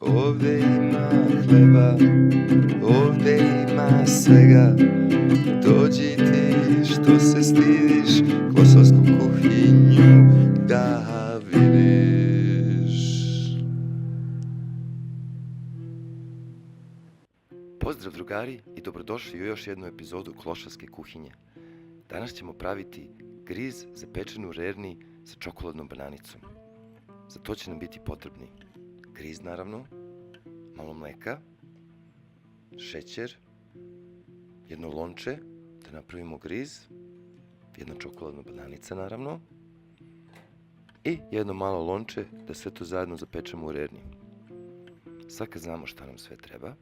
Ovdje ima hleba, ovdje ima svega. Dođi ti što se stidiš, kosovsku kuhinju da vidiš. Pozdrav drugari i dobrodošli u još jednu epizodu Klošarske kuhinje. Danas ćemo praviti griz zapečen u rerni sa čokoladnom bananicom. Za to će nam biti potrebni griz naravno, malo mleka, šećer, jedno lonče da napravimo griz, jedna čokoladna bananica naravno i jedno malo lonče da sve to zajedno zapečemo u rerni. Sad kad znamo šta nam sve treba,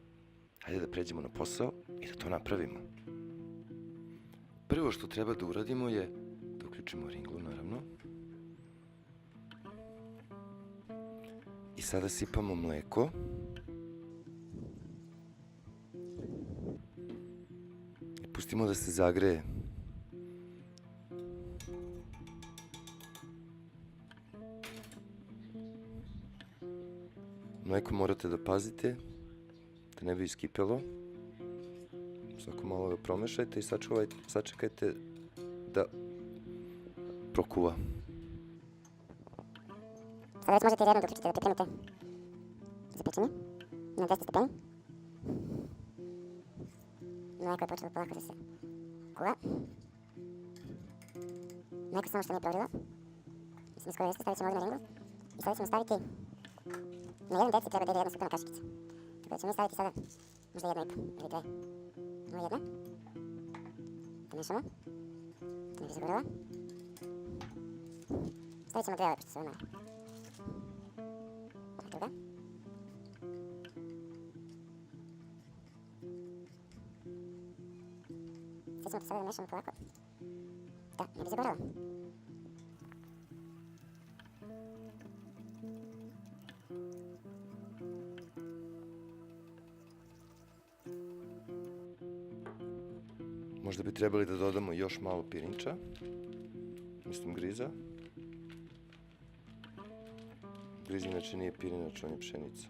hajde da pređemo na posao i da to napravimo. Prvo što treba da uradimo je da uključimo ringlu naravno. I sada sipamo mleko. I pustimo da se zagreje. Mleko morate da pazite da ne bi iskipelo. Svako malo ga promešajte i sačekajte da prokuva. Sada već možete redno da uključite da pripremite za pečenje na 200 stepeni. Mleko je počelo polako da se kuva. Mleko samo što nije provrilo. Mislim skoro jeste, stavit ćemo ovdje na ringlu. I sada ćemo staviti, na jedan deci treba da ide jedna supena kašikica. Tako da ćemo mi staviti sada možda 1,5 ili 2. Ovo jedna. Da mešamo. Da ne bi zagorela. Stavit ćemo 2 ove, pošto su ove malo. Druga. Sad ćemo to sada da mešamo polako. Da, ne bi zaboravila. Možda bi trebali da dodamo još malo pirinča. Mislim griza. Griz inače nije pirinač, on je pšenica.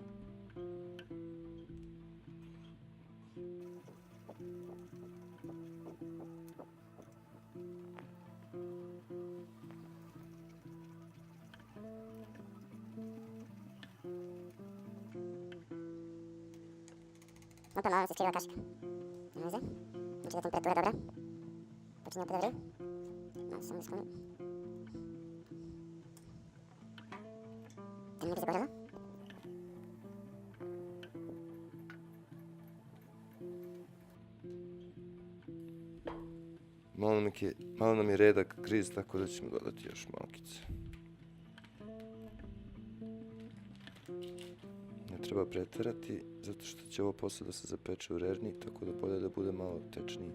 Opa, malo nam se skriva kašika. Nema veze. Znači da temperatura dobra. Počinje opet da vrvi. Malo samo da sklonim. Da ne bi zaboravila. Malo nam je redak griz, tako da ćemo dodati još malkice. Ne treba preterati, zato što će ovo posle da se zapeče u rerni, tako da bolje da bude malo tečniji.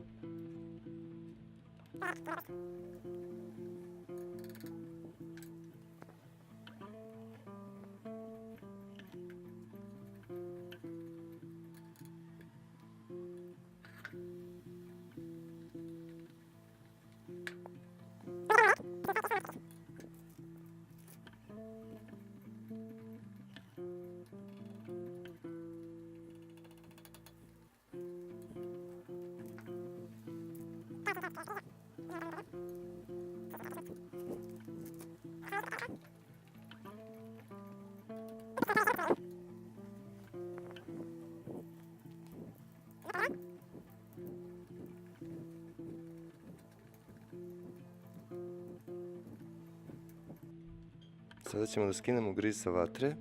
Sada ćemo da skinemo griz sa vatre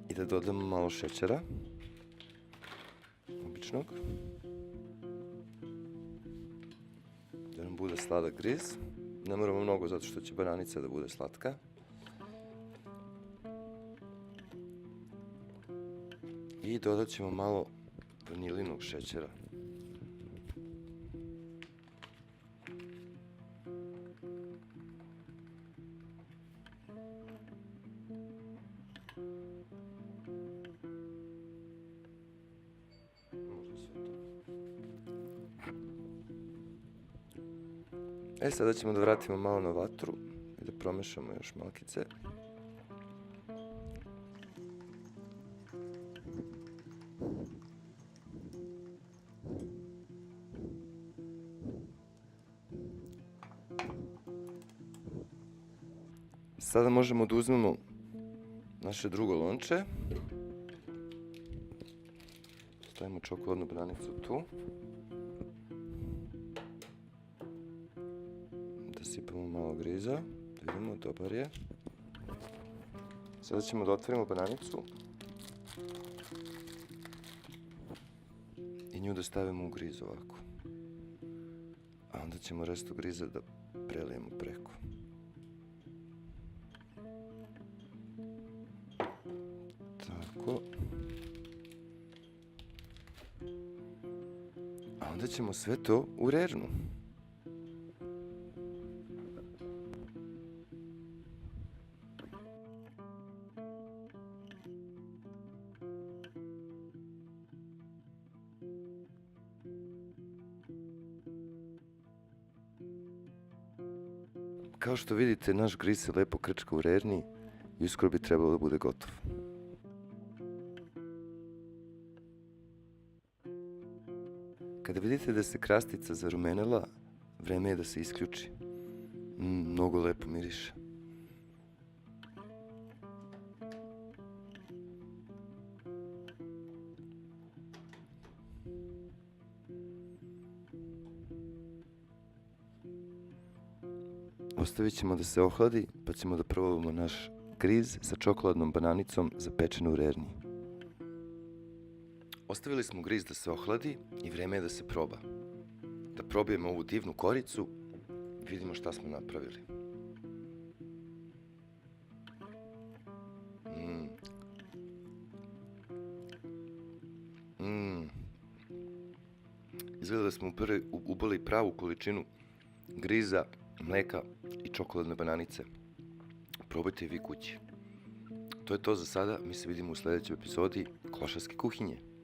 i da dodamo malo šećera, običnog, da nam bude sladak griz. Ne moramo mnogo zato što će bananica da bude slatka. I dodat ćemo malo vanilinog šećera. Sada ćemo da vratimo malo na vatru i da promešamo još malkice. Sada možemo da uzmemo naše drugo lonče. Stavimo čokoladnu bananicu tu. Da sipamo malo griza. Da vidimo, dobar je. Sada ćemo da otvorimo bananicu. I nju da stavimo u griz ovako. A onda ćemo restu griza da prelijemo preko. Tako. A onda ćemo sve to u rernu. Kao što vidite, naš griz se lepo krčka u rerni i uskoro bi trebalo da bude gotov. Kada vidite da se krastica zarumenela, vreme je da se isključi. Mnogo lepo miriše. Ostavit ćemo da se ohladi, pa ćemo da probamo naš griz sa čokoladnom bananicom zapečen u rerni. Ostavili smo griz da se ohladi i vreme je da se proba. Da probijemo ovu divnu koricu i vidimo šta smo napravili. Izgleda da smo uboli pravu količinu griza, mleka i čokoladne bananice. Probajte i vi kući. To je to za sada, mi se vidimo u sljedećoj epizodi Klošarske kuhinje.